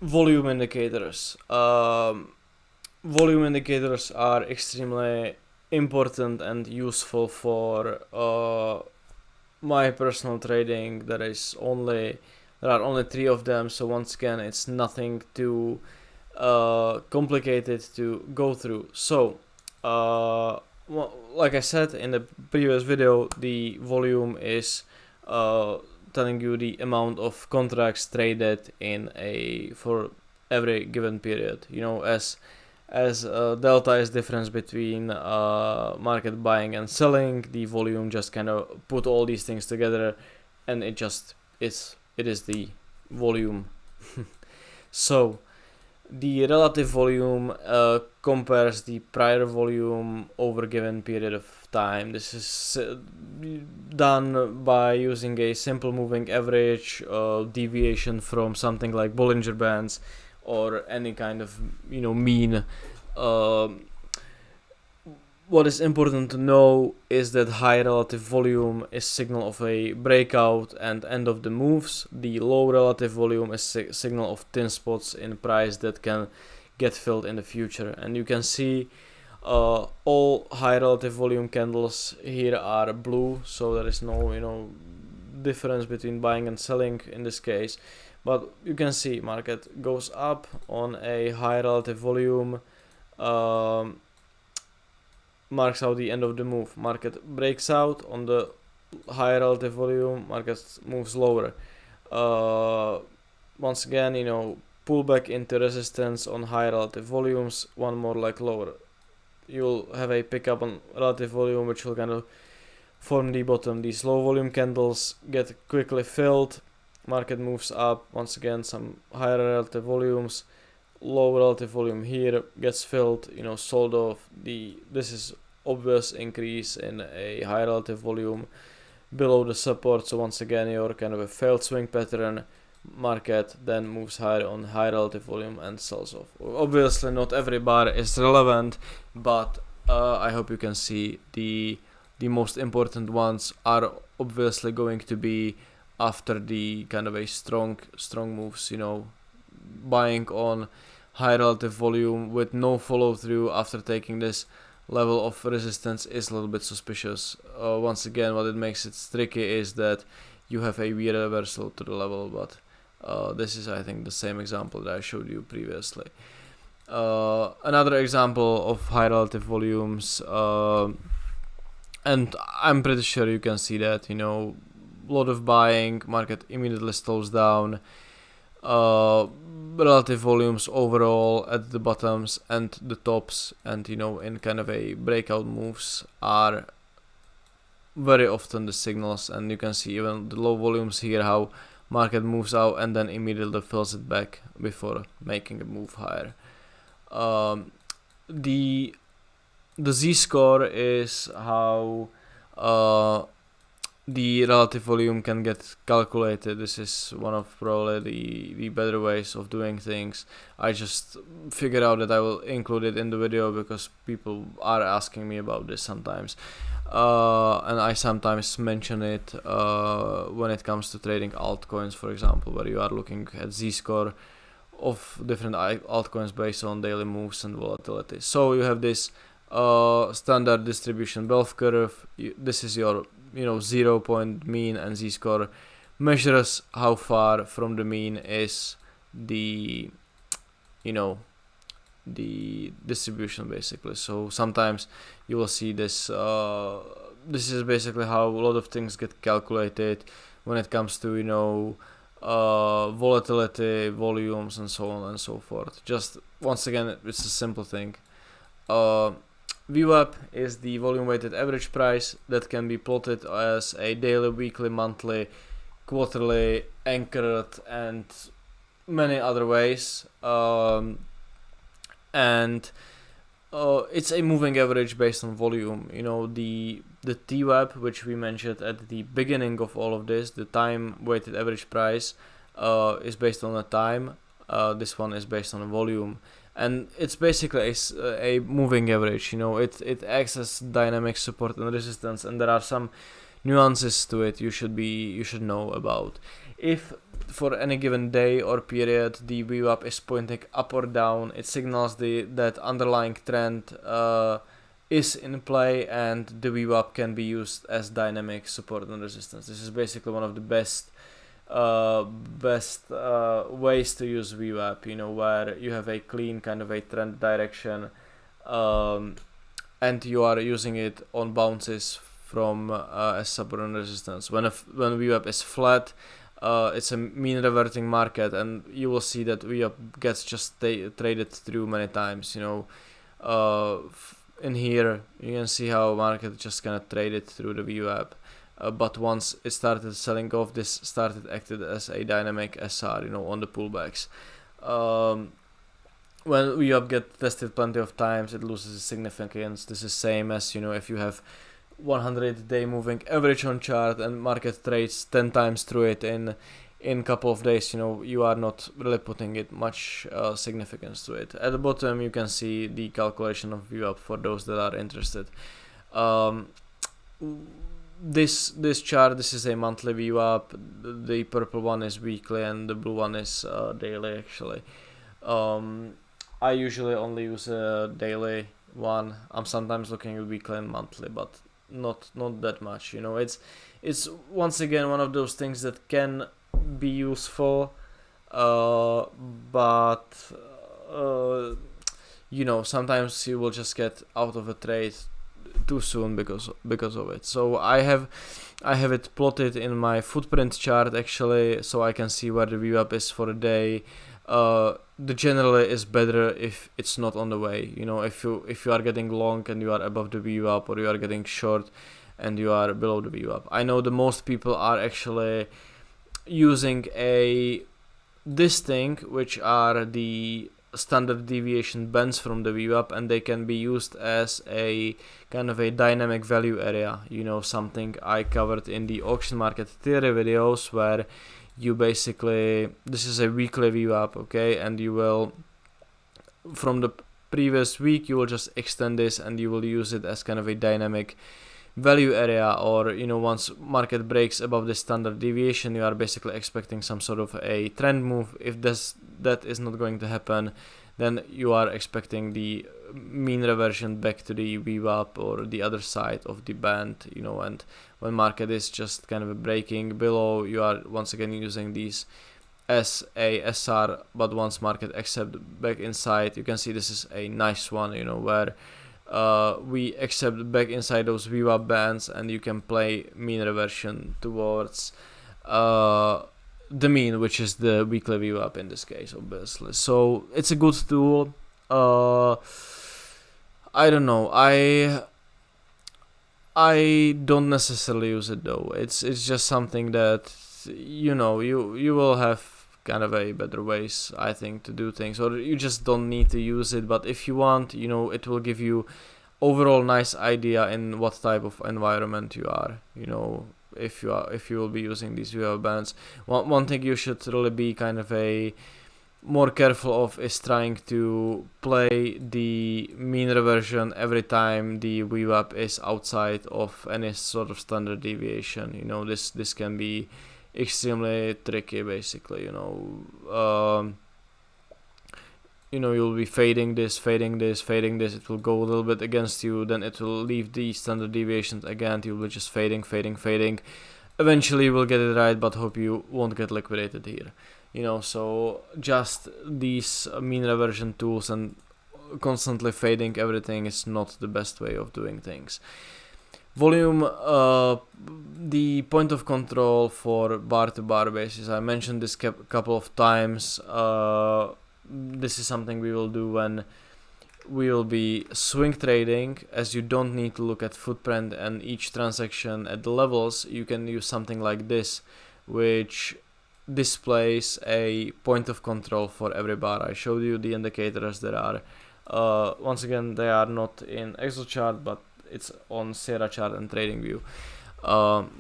volume indicators. Volume indicators are extremely important and useful for my personal trading. There are only three of them, so once again it's nothing too complicated to go through. So well, like I said in the previous video, the volume is telling you the amount of contracts traded for every given period. As delta is difference between market buying and selling, the volume just kind of put all these things together, and it is the volume. So the relative volume compares the prior volume over a given period of time. This is done by using a simple moving average, deviation from something like Bollinger Bands, or any kind of mean. What is important to know is that high relative volume is signal of a breakout and end of the moves. The low relative volume is signal of thin spots in price that can get filled in the future. And you can see all high relative volume candles here are blue, so there is no difference between buying and selling in this case. But you can see market goes up on a high relative volume, marks out the end of the move. Market breaks out on the high relative volume, market moves lower. Once again, pull back into resistance on high relative volumes, one more like lower. You'll have a pickup on relative volume, which will kind of form the bottom. These low volume candles get quickly filled, market moves up, once again some higher relative volumes, low relative volume here gets filled, sold off. This is obvious increase in a high relative volume below the support, so once again you're kind of a failed swing pattern. Market then moves higher on high relative volume and sells off. Obviously not every bar is relevant, but I hope you can see the most important ones are obviously going to be after the kind of a strong moves, buying on high relative volume with no follow through after taking this level of resistance is a little bit suspicious. Once again, what it makes it tricky is that you have a V reversal to the level, but this is, I think, the same example that I showed you previously. Another example of high relative volumes, and I'm pretty sure you can see that, lot of buying, market immediately slows down, relative volumes overall at the bottoms and the tops, and in kind of a breakout moves are very often the signals. And you can see even the low volumes here, how market moves out and then immediately fills it back before making a move higher. The z-score is how the relative volume can get calculated. This is one of probably the better ways of doing things. I just figured out that I will include it in the video because people are asking me about this sometimes, and I sometimes mention it when it comes to trading altcoins, for example, where you are looking at z-score of different altcoins based on daily moves and volatility. So you have this standard distribution bell curve. This is your 0 point mean, and z-score measures how far from the mean is the distribution, basically. So sometimes you will see this. This is basically how a lot of things get calculated when it comes to volatility, volumes, and so on and so forth. Just once again, it's a simple thing. VWAP is the volume weighted average price that can be plotted as a daily, weekly, monthly, quarterly, anchored, and many other ways. And it's a moving average based on volume. The TWAP, which we mentioned at the beginning of all of this, the time weighted average price, is based on the time. This one is based on the volume. And it's basically a moving average. It acts as dynamic support and resistance, and there are some nuances to it you should know about. If for any given day or period, the VWAP is pointing up or down. It signals that underlying trend is in play, and the VWAP can be used as dynamic support and resistance. This is basically one of the best ways to use VWAP, where you have a clean kind of a trend direction, and you are using it on bounces from as support and resistance. When VWAP is flat, it's a mean reverting market, and you will see that VWAP gets just traded through many times. In here you can see how market just kind of traded through the VWAP, but once it started selling off, this started acted as a dynamic SR, on the pullbacks. When VWAP get tested plenty of times, it loses significance. This is same as if you have 100-day moving average on chart and market trades 10 times through it in couple of days, you are not really putting it much significance to it. At the bottom you can see the calculation of VWAP for those that are interested. This chart, this is a monthly VWAP. The purple one is weekly and the blue one is daily actually. I usually only use a daily one. I'm sometimes looking at weekly and monthly, but not that much. It's once again one of those things that can be useful, but sometimes you will just get out of a trade too soon because of it. So I have it plotted in my footprint chart actually, so I can see where the VWAP is for a day. The generally is better if it's not on the way. If you are getting long and you are above the VWAP, or you are getting short and you are below the VWAP. I know the most people are actually using this thing, which are the standard deviation bands from the VWAP, and they can be used as a kind of a dynamic value area. Something I covered in the auction market theory videos, where you basically, this is a weekly VWAP, okay, and you will, from the previous week, you will just extend this and you will use it as kind of a dynamic value area, or once market breaks above the standard deviation, you are basically expecting some sort of a trend move. If that is not going to happen, then you are expecting the mean reversion back to the VWAP or the other side of the band, and when market is just kind of breaking below, you are once again using these as a SR, but once market accept back inside, you can see this is a nice one, where we accept back inside those VWAP bands, and you can play mean reversion towards the mean, which is the weekly VWAP in this case, obviously. So it's a good tool. I don't know. I don't necessarily use it though. It's just something that you will have kind of a better ways, I think, to do things, or you just don't need to use it. But if you want, it will give you overall nice idea in what type of environment you are. If you will be using these VWAP bands. One thing you should really be kind of a more careful of is trying to play the mean reversion every time the VWAP is outside of any sort of standard deviation. This can be extremely tricky, basically. You'll be fading this, it will go a little bit against you, then it will leave the standard deviations again, you'll be just fading. Eventually you will get it right, but hope you won't get liquidated here. So just these mean reversion tools and constantly fading everything is not the best way of doing things. Volume, the point of control for bar to bar basis, I mentioned this couple of times. This is something we will do when we will be swing trading, as you don't need to look at footprint and each transaction at the levels. You can use something like this, which displays a point of control for every bar. I showed you the indicators that are, once again, they are not in Excel chart, but it's on Sierra chart and TradingView,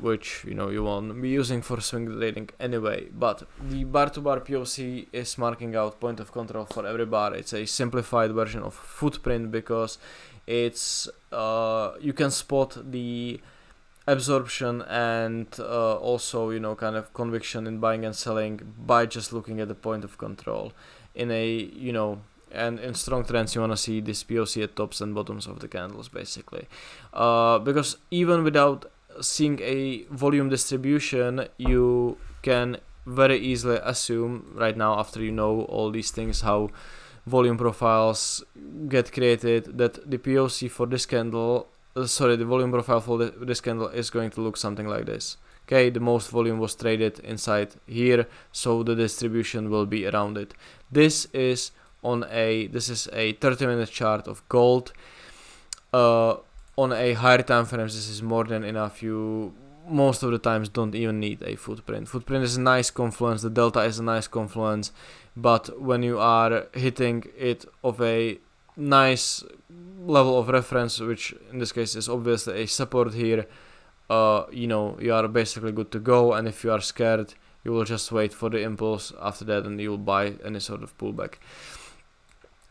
which you won't be using for swing trading anyway. But the bar to bar POC is marking out point of control for every bar. It's a simplified version of footprint because it's you can spot the absorption and also, you know, kind of conviction in buying and selling by just looking at the point of control. In a, you know, and in strong trends you want to see this POC at tops and bottoms of the candles basically, because even without seeing a volume distribution, you can very easily assume right now, after you know all these things, how volume profiles get created, that the POC for this candle, the volume profile for this candle is going to look something like this. Okay, the most volume was traded inside here, so the distribution will be around it. This is a 30-minute chart of gold. On a higher time frames, this is more than enough. You most of the times don't even need a footprint. Footprint is a nice confluence, the delta is a nice confluence, but when you are hitting it of a nice level of reference, which in this case is obviously a support here, you know, you are basically good to go. And if you are scared, you will just wait for the impulse after that and you will buy any sort of pullback.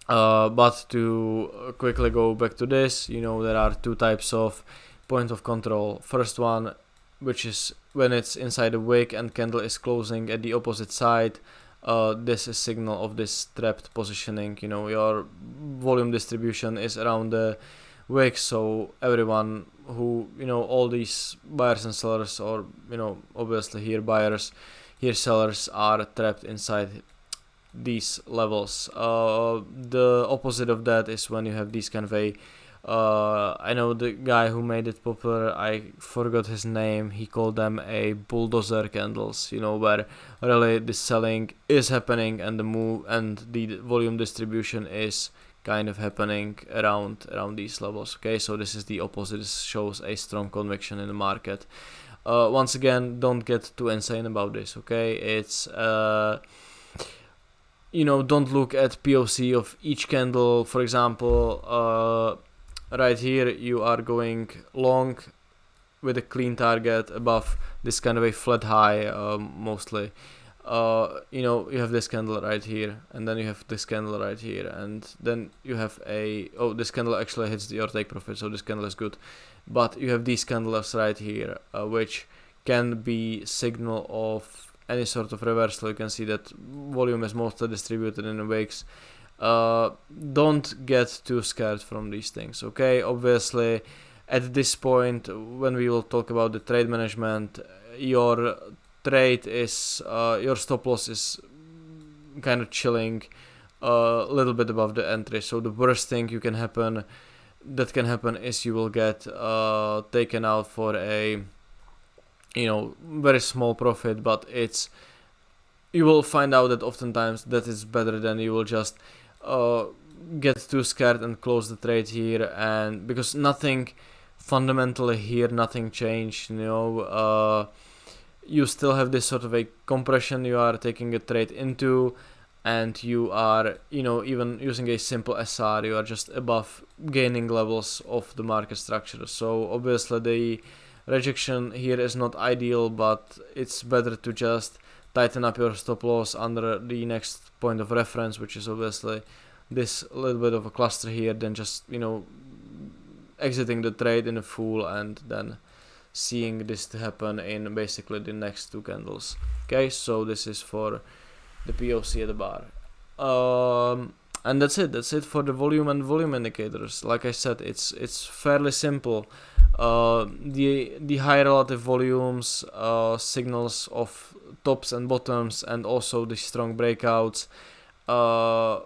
But to quickly go back to this, you know, there are two types of point of control. First one, which is when it's inside a wick and candle is closing at the opposite side. This is signal of this trapped positioning. You know, your volume distribution is around the wick, so everyone who, you know, all these buyers and sellers, or, you know, obviously here buyers, here sellers, are trapped inside these levels. The opposite of that is when you have these kind of a I know the guy who made it popular, I forgot his name, he called them a bulldozer candles, you know, where really the selling is happening and the move and the volume distribution is kind of happening around these levels. Okay, so this is the opposite. This shows a strong conviction in the market. Once again, don't get too insane about this. Okay, it's you know, don't look at POC of each candle. For example, right here you are going long with a clean target above this kind of a flat high, mostly. You know, you have this candle right here, and then you have this candle right here, and then you have this candle actually hits your take profit, so this candle is good. But you have these candles right here, which can be signal of any sort of reversal. You can see that volume is mostly distributed in the wicks. Don't get too scared from these things. Okay, obviously at this point, when we will talk about the trade management, your trade is your stop loss is kind of chilling a little bit above the entry. So the worst thing that can happen is you will get taken out for a, you know, very small profit, but you will find out that oftentimes that is better than you will just get too scared and close the trade here, and because nothing fundamentally here, nothing changed, you know. You still have this sort of a compression you are taking a trade into, and you are, you know, even using a simple SR, you are just above gaining levels of the market structure. So obviously the rejection here is not ideal, but it's better to just tighten up your stop loss under the next point of reference, which is obviously this little bit of a cluster here, than just, you know, exiting the trade in a full and then seeing this to happen in basically the next two candles. Okay, so this is for the POC at the bar. And that's it for the volume and volume indicators. Like I said, it's fairly simple. The high relative volumes, signals of tops and bottoms, and also the strong breakouts. The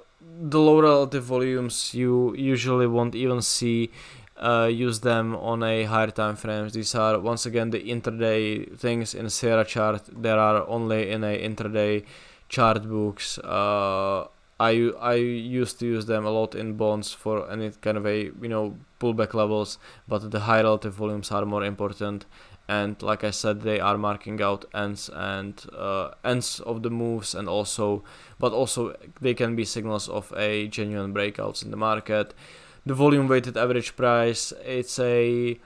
low relative volumes you usually won't even see. Use them on a higher time frames. These are once again the intraday things in Sierra chart. There are only in a intraday chart books. I used to use them a lot in bonds for any kind of a, you know, pullback levels, but the high relative volumes are more important. And like I said, they are marking out ends of the moves, and also they can be signals of a genuine breakouts in the market. The volume weighted average price, it's a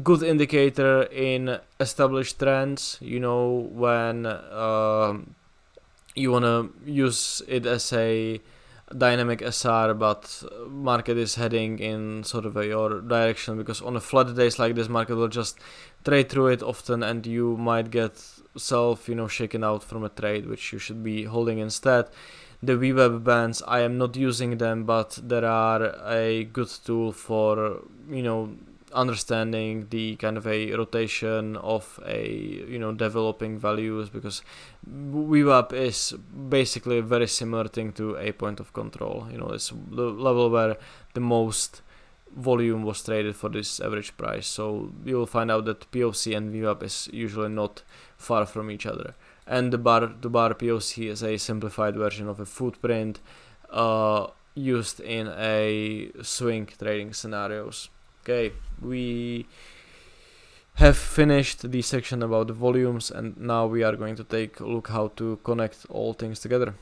good indicator in established trends. You know, when you want to use it as a dynamic SR, but market is heading in sort of your direction, because on a flat days like this, market will just trade through it often, and you might get self shaken out from a trade which you should be holding instead. The VWAP bands, I am not using them, but they are a good tool for understanding the kind of a rotation of a developing values, because VWAP is basically a very similar thing to a point of control. It's the level where the most volume was traded for this average price. So you'll find out that POC and VWAP is usually not far from each other. And the bar to bar POC is a simplified version of a footprint used in a swing trading scenarios. Okay, we have finished the section about the volumes, and now we are going to take a look how to connect all things together.